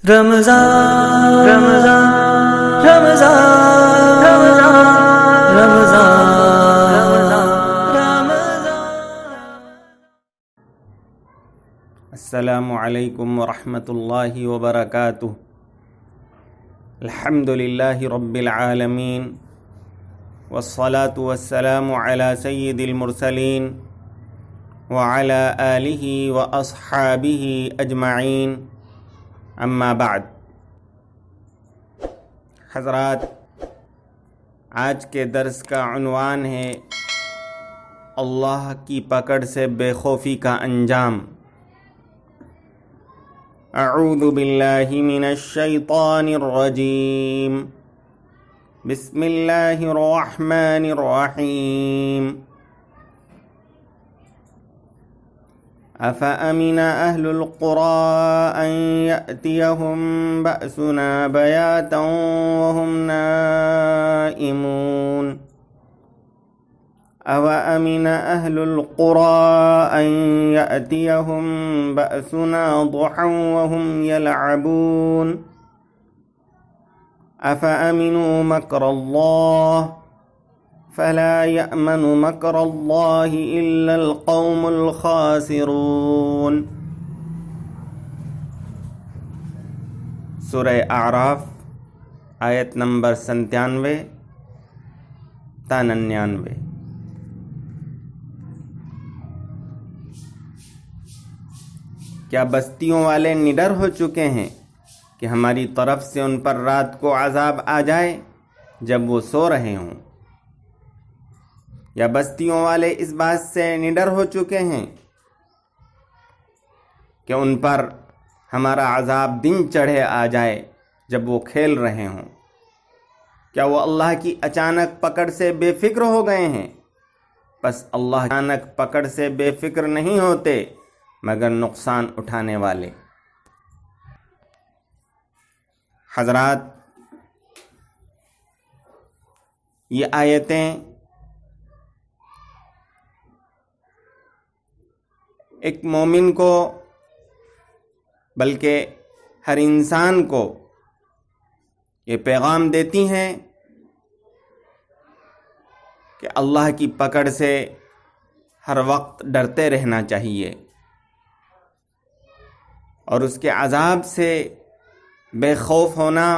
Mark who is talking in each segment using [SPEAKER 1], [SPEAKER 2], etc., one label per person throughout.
[SPEAKER 1] رمضان رمضان رمضان رمضان رمضان۔
[SPEAKER 2] السلام علیکم ورحمۃ اللہ وبرکاتہ۔ الحمد للہ رب العالمین والصلاة والسلام علی سید المرسلین وعلی آلہ واصحابہ اجمعین، اما بعد۔ حضرات، آج کے درس کا عنوان ہے اللہ کی پکڑ سے بے خوفی کا انجام۔ اعوذ باللہ من الشیطان الرجیم، بسم اللہ الرحمن الرحیم۔ أفأمن أهل القرى أن يأتيهم بأسنا بياتا وهم نائمون أوأمن أهل القرى أن يأتيهم بأسنا ضحى وهم يلعبون أفأمنوا مكر الله فلا يأمن مكر الله إلا القوم الخاسرون۔ سورہ اعراف آیت نمبر 97 تا 99۔ کیا بستیوں والے نڈر ہو چکے ہیں کہ ہماری طرف سے ان پر رات کو عذاب آ جائے جب وہ سو رہے ہوں؟ یا بستیوں والے اس بات سے نڈر ہو چکے ہیں کہ ان پر ہمارا عذاب دن چڑھے آ جائے جب وہ کھیل رہے ہوں؟ کیا وہ اللہ کی اچانک پکڑ سے بے فکر ہو گئے ہیں؟ بس اللہ اچانک پکڑ سے بے فکر نہیں ہوتے مگر نقصان اٹھانے والے۔ حضرات، یہ آیتیں ایک مومن کو، بلکہ ہر انسان کو یہ پیغام دیتی ہیں کہ اللہ کی پکڑ سے ہر وقت ڈرتے رہنا چاہیے اور اس کے عذاب سے بے خوف ہونا،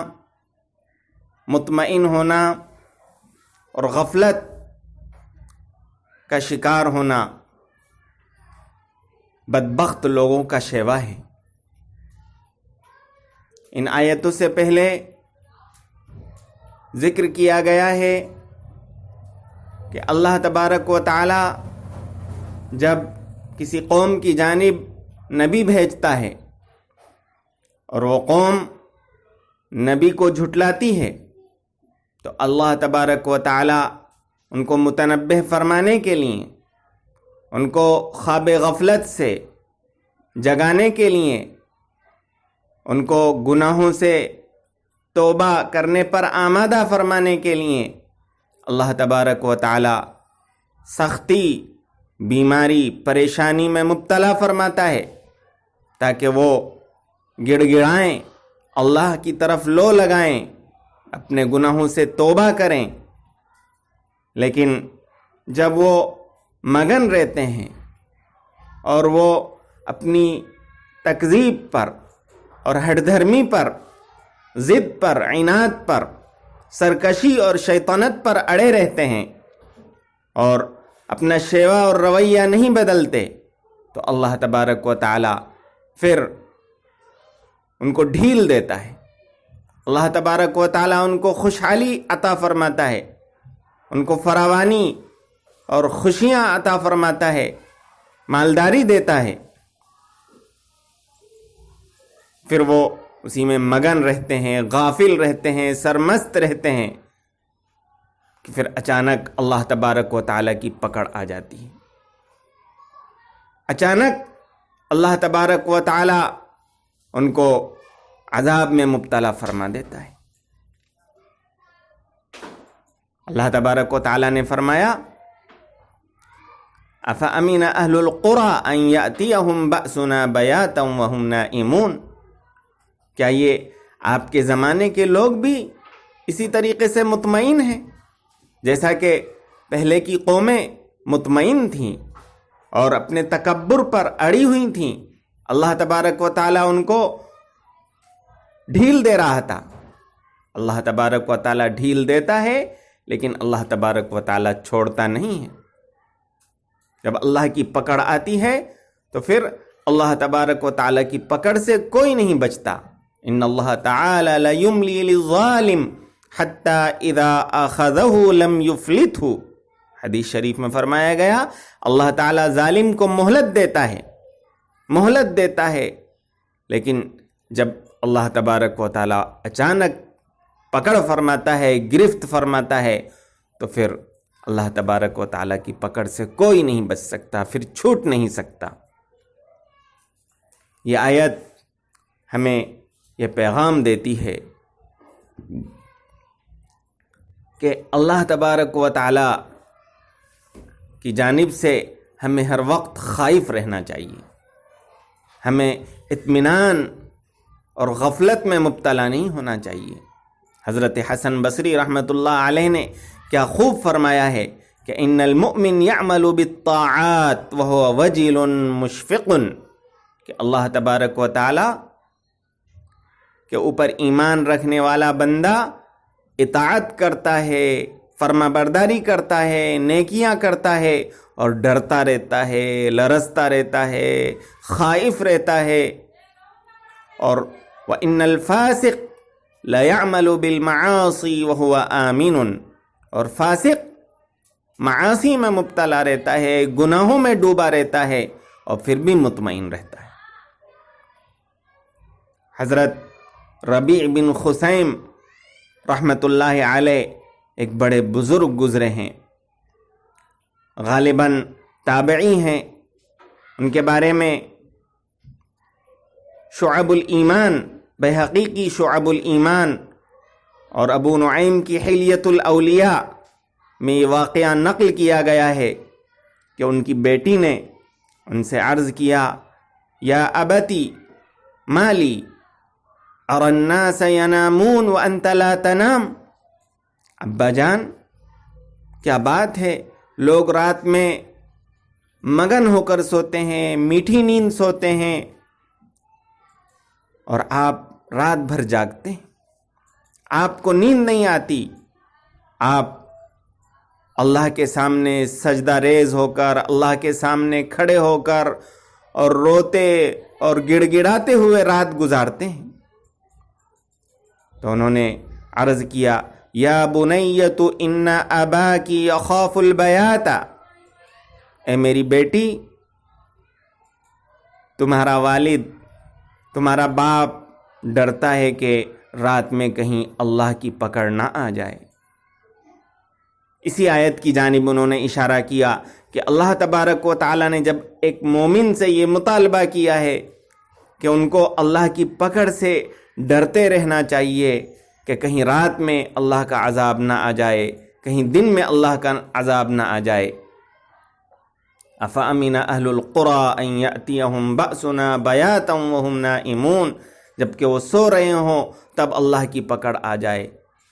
[SPEAKER 2] مطمئن ہونا اور غفلت کا شکار ہونا بدبخت لوگوں کا شیوا ہے۔ ان آیتوں سے پہلے ذکر کیا گیا ہے کہ اللہ تبارک و تعالی جب کسی قوم کی جانب نبی بھیجتا ہے اور وہ قوم نبی کو جھٹلاتی ہے تو اللہ تبارک و تعالی ان کو متنبہ فرمانے کے لیے، ان کو خواب غفلت سے جگانے کے لیے، ان کو گناہوں سے توبہ کرنے پر آمادہ فرمانے کے لیے اللہ تبارک و تعالی سختی، بیماری، پریشانی میں مبتلا فرماتا ہے تاکہ وہ گڑ گڑائیں، اللہ کی طرف لو لگائیں، اپنے گناہوں سے توبہ کریں۔ لیکن جب وہ مگن رہتے ہیں اور وہ اپنی تکذیب پر اور ہٹ دھرمی پر، ضد پر، عناد پر، سرکشی اور شیطنت پر اڑے رہتے ہیں اور اپنا شیوا اور رویہ نہیں بدلتے تو اللہ تبارک و تعالی پھر ان کو ڈھیل دیتا ہے۔ اللہ تبارک و تعالی ان کو خوشحالی عطا فرماتا ہے، ان کو فراوانی اور خوشیاں عطا فرماتا ہے، مالداری دیتا ہے۔ پھر وہ اسی میں مگن رہتے ہیں، غافل رہتے ہیں، سرمست رہتے ہیں کہ پھر اچانک اللہ تبارک و تعالی کی پکڑ آ جاتی ہے۔ اچانک اللہ تبارک و تعالی ان کو عذاب میں مبتلا فرما دیتا ہے۔ اللہ تبارک و تعالی نے فرمایا افامن اہل القری ان یاتیہم بأسنا بیاتا وہم نائمون، کیا یہ آپ کے زمانے کے لوگ بھی اسی طریقے سے مطمئن ہیں جیسا کہ پہلے کی قومیں مطمئن تھیں اور اپنے تکبر پر اڑی ہوئی تھیں؟ اللہ تبارک و تعالیٰ ان کو ڈھیل دے رہا تھا۔ اللہ تبارک و تعالیٰ ڈھیل دیتا ہے لیکن اللہ تبارک و تعالیٰ چھوڑتا نہیں ہے۔ جب اللہ کی پکڑ آتی ہے تو پھر اللہ تبارک و تعالیٰ کی پکڑ سے کوئی نہیں بچتا۔ ان اللہ تعالی لا یملی للظالم حتی اذا اخذہ لم یفلتہ، حدیث شریف میں فرمایا گیا اللہ تعالیٰ ظالم کو مہلت دیتا ہے لیکن جب اللہ تبارک و تعالیٰ اچانک پکڑ فرماتا ہے، گرفت فرماتا ہے، تو پھر اللہ تبارک و تعالیٰ کی پکڑ سے کوئی نہیں بچ سکتا، پھر چھوٹ نہیں سکتا۔ یہ آیت ہمیں یہ پیغام دیتی ہے کہ اللہ تبارک و تعالیٰ کی جانب سے ہمیں ہر وقت خائف رہنا چاہیے، ہمیں اطمینان اور غفلت میں مبتلا نہیں ہونا چاہیے۔ حضرت حسن بصری رحمۃ اللہ علیہ نے کیا خوب فرمایا ہے کہ ان المؤمن یعمل بالطاعات وهو وجل مشفق، کہ اللہ تبارک و تعالی کے اوپر ایمان رکھنے والا بندہ اطاعت کرتا ہے، فرما برداری کرتا ہے، نیکیاں کرتا ہے اور ڈرتا رہتا ہے، لرزتا رہتا ہے، خائف رہتا ہے۔ اور وَإِنَّ الْفَاسِقَ لَيَعْمَلُ بِالْمَعَاصِي وَهُوَ آمِنٌ، اور فاسق معاصی میں مبتلا رہتا ہے، گناہوں میں ڈوبا رہتا ہے اور پھر بھی مطمئن رہتا ہے۔ حضرت ربیع بن خثیم رحمۃ اللہ علیہ ایک بڑے بزرگ گزرے ہیں، غالباً تابعی ہیں۔ ان کے بارے میں شعب الایمان، بہقی کی شعب الایمان اور ابو نعیم کی حلیۃ الاولیاء میں یہ واقعہ نقل کیا گیا ہے کہ ان کی بیٹی نے ان سے عرض کیا، یا ابتی مالی ارى الناس ينامون وانت لا تنام، ابا جان کیا بات ہے، لوگ رات میں مگن ہو کر سوتے ہیں، میٹھی نیند سوتے ہیں اور آپ رات بھر جاگتے ہیں، آپ کو نیند نہیں آتی، آپ اللہ کے سامنے سجدہ ریز ہو کر، اللہ کے سامنے کھڑے ہو کر اور روتے اور گڑ گڑاتے ہوئے رات گزارتے ہیں۔ تو انہوں نے عرض کیا، یا بنیۃ ان اباکی یخاف البیات، اے میری بیٹی، تمہارا والد، تمہارا باپ ڈرتا ہے کہ رات میں کہیں اللہ کی پکڑ نہ آ جائے۔ اسی آیت کی جانب انہوں نے اشارہ کیا کہ اللہ تبارک و تعالیٰ نے جب ایک مومن سے یہ مطالبہ کیا ہے کہ ان کو اللہ کی پکڑ سے ڈرتے رہنا چاہیے کہ کہیں رات میں اللہ کا عذاب نہ آ جائے، کہیں دن میں اللہ کا عذاب نہ آ جائے۔ افامن اہل القری ان یاتیہم بأسنا بیاتا وہم نائمون، جب کہ وہ سو رہے ہوں تب اللہ کی پکڑ آ جائے۔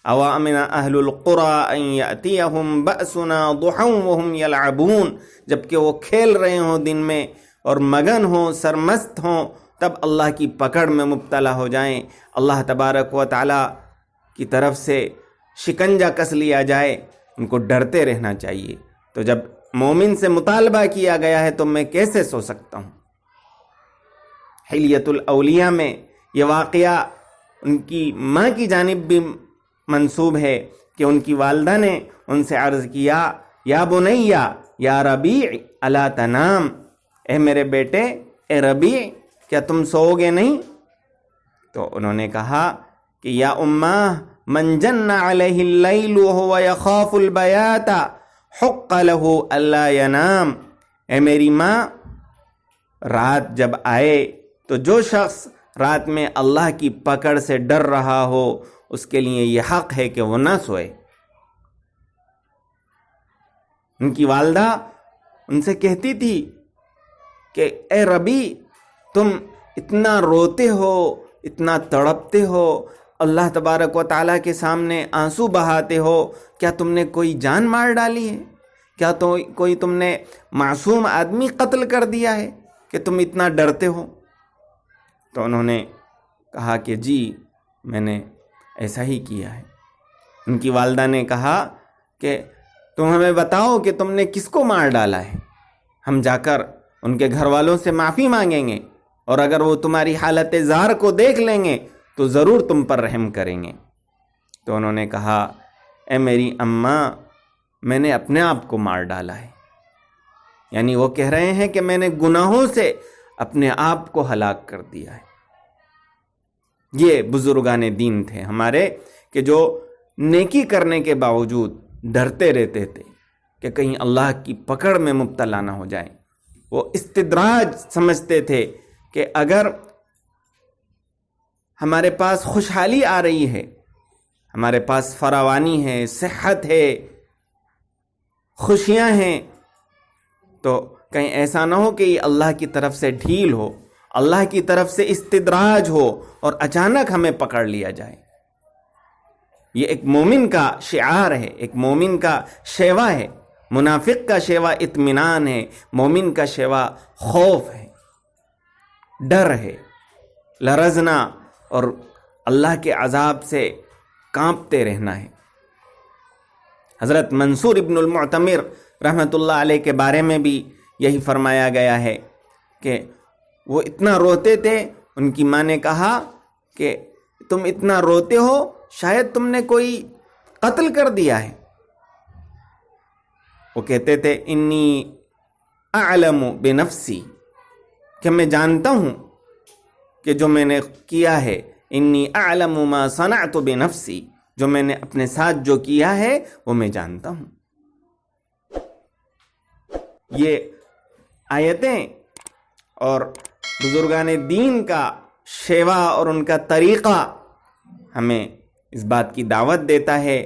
[SPEAKER 2] اوامن اہل القری ان یاتیہم بأسنا ضحی وہم یلعبون، جب کہ وہ کھیل رہے ہوں دن میں اور مگن ہوں، سرمست ہوں، تب اللہ کی پکڑ میں مبتلا ہو جائیں، اللہ تبارک و تعالیٰ کی طرف سے شکنجہ کس لیا جائے۔ ان کو ڈرتے رہنا چاہیے۔ تو جب مومن سے مطالبہ کیا گیا ہے تو میں کیسے سو سکتا ہوں؟ حلیۃ الاولیاء میں یہ واقعہ ان کی ماں کی جانب بھی منسوب ہے کہ ان کی والدہ نے ان سے عرض کیا، یا بنیہ یا ربیع الا تنام، اے میرے بیٹے، اے ربیع کیا تم سو گے نہیں؟ تو انہوں نے کہا کہ یا اماں من جن علیہ اللیل وهو یخاف البیات حق له الا ینام، اے میری ماں، رات جب آئے تو جو شخص رات میں اللہ کی پکڑ سے ڈر رہا ہو اس کے لیے یہ حق ہے کہ وہ نہ سوئے۔ ان کی والدہ ان سے کہتی تھی کہ اے ربی، تم اتنا روتے ہو، اتنا تڑپتے ہو، اللہ تبارک و تعالیٰ کے سامنے آنسو بہاتے ہو، کیا تم نے کوئی جان مار ڈالی ہے؟ کیا تو کوئی تم نے معصوم آدمی قتل کر دیا ہے کہ تم اتنا ڈرتے ہو؟ تو انہوں نے کہا کہ جی میں نے ایسا ہی کیا ہے۔ ان کی والدہ نے کہا کہ تم ہمیں بتاؤ کہ تم نے کس کو مار ڈالا ہے، ہم جا کر ان کے گھر والوں سے معافی مانگیں گے، اور اگر وہ تمہاری حالت زار کو دیکھ لیں گے تو ضرور تم پر رحم کریں گے۔ تو انہوں نے کہا اے میری اماں، میں نے اپنے آپ کو مار ڈالا ہے۔ یعنی وہ کہہ رہے ہیں کہ میں نے گناہوں سے اپنے آپ کو ہلاک کر دیا ہے۔ یہ بزرگان دین تھے ہمارے کہ جو نیکی کرنے کے باوجود ڈرتے رہتے تھے کہ کہیں اللہ کی پکڑ میں مبتلا نہ ہو جائیں۔ وہ استدراج سمجھتے تھے کہ اگر ہمارے پاس خوشحالی آ رہی ہے، ہمارے پاس فراوانی ہے، صحت ہے، خوشیاں ہیں، تو کہیں ایسا نہ ہو کہ یہ اللہ کی طرف سے ڈھیل ہو، اللہ کی طرف سے استدراج ہو اور اچانک ہمیں پکڑ لیا جائے۔ یہ ایک مومن کا شعار ہے، ایک مومن کا شیوا ہے۔ منافق کا شیوا اطمینان ہے، مومن کا شیوا خوف ہے، ڈر ہے، لرزنا اور اللہ کے عذاب سے کانپتے رہنا ہے۔ حضرت منصور ابن المعتمر رحمۃ اللہ علیہ کے بارے میں بھی یہی فرمایا گیا ہے کہ وہ اتنا روتے تھے، ان کی ماں نے کہا کہ تم اتنا روتے ہو، شاید تم نے کوئی قتل کر دیا ہے۔ وہ کہتے تھے انی اعلم بنفسی، کہ میں جانتا ہوں کہ جو میں نے کیا ہے، انی اعلم ما صنعت بنفسی، جو میں نے اپنے ساتھ جو کیا ہے وہ میں جانتا ہوں۔ یہ آیتیں اور بزرگان دین کا شیوا اور ان کا طریقہ ہمیں اس بات کی دعوت دیتا ہے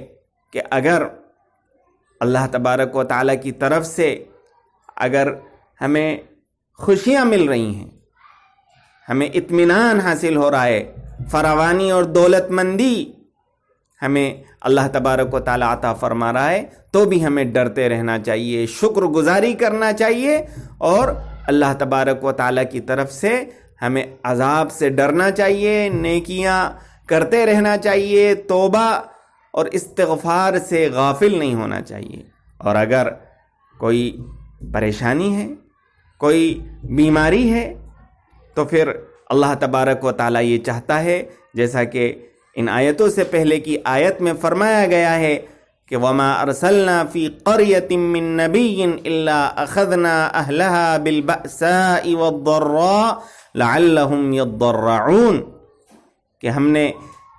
[SPEAKER 2] کہ اگر اللہ تبارک و تعالیٰ کی طرف سے اگر ہمیں خوشیاں مل رہی ہیں، ہمیں اطمینان حاصل ہو رہا ہے، فراوانی اور دولت مندی ہمیں اللہ تبارک و تعالیٰ عطا فرما رہا ہے، تو بھی ہمیں ڈرتے رہنا چاہیے، شکر گزاری کرنا چاہیے، اور اللہ تبارک و تعالیٰ کی طرف سے ہمیں عذاب سے ڈرنا چاہیے، نیکیاں کرتے رہنا چاہیے، توبہ اور استغفار سے غافل نہیں ہونا چاہیے۔ اور اگر کوئی پریشانی ہے، کوئی بیماری ہے، تو پھر اللہ تبارک و تعالیٰ یہ چاہتا ہے، جیسا کہ ان آیتوں سے پہلے کی آیت میں فرمایا گیا ہے کہ وَمَا أَرْسَلْنَا فِي قَرْيَةٍ مِّن نَّبِيٍّ إِلَّا أَخَذْنَا أَهْلَهَا بِالْبَأْسَاءِ وَالضَّرَّاءِ لَعَلَّهُمْ يَضَّرَّعُونَ، کہ ہم نے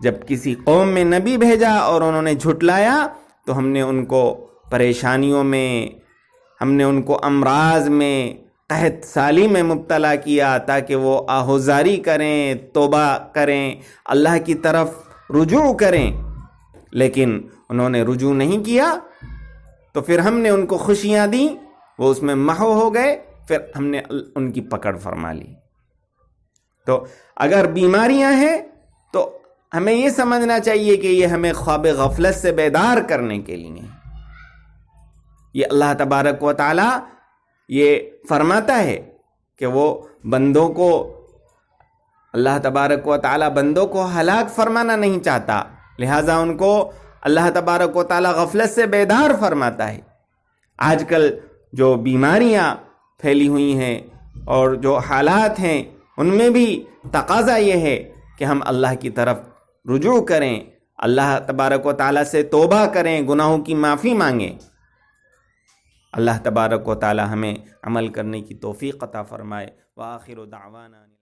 [SPEAKER 2] جب کسی قوم میں نبی بھیجا اور انہوں نے جھٹلایا تو ہم نے ان کو پریشانیوں میں، ہم نے ان کو امراض میں، قحط سالی میں مبتلا کیا تاکہ وہ آہوزاری کریں، توبہ کریں، اللہ کی طرف رجوع کریں، لیکن انہوں نے رجوع نہیں کیا، تو پھر ہم نے ان کو خوشیاں دیں، وہ اس میں محو ہو گئے، پھر ہم نے ان کی پکڑ فرما لی۔ تو اگر بیماریاں ہیں تو ہمیں یہ سمجھنا چاہیے کہ یہ ہمیں خواب غفلت سے بیدار کرنے کے لیے، یہ اللہ تبارک و تعالی یہ فرماتا ہے کہ وہ بندوں کو، اللہ تبارک و تعالی بندوں کو ہلاک فرمانا نہیں چاہتا، لہٰذا ان کو اللہ تبارک و تعالی غفلت سے بیدار فرماتا ہے۔ آج کل جو بیماریاں پھیلی ہوئی ہیں اور جو حالات ہیں، ان میں بھی تقاضا یہ ہے کہ ہم اللہ کی طرف رجوع کریں، اللہ تبارک و تعالی سے توبہ کریں، گناہوں کی معافی مانگیں۔ اللہ تبارک و تعالی ہمیں عمل کرنے کی توفیق عطا فرمائے۔ وآخر دعوانا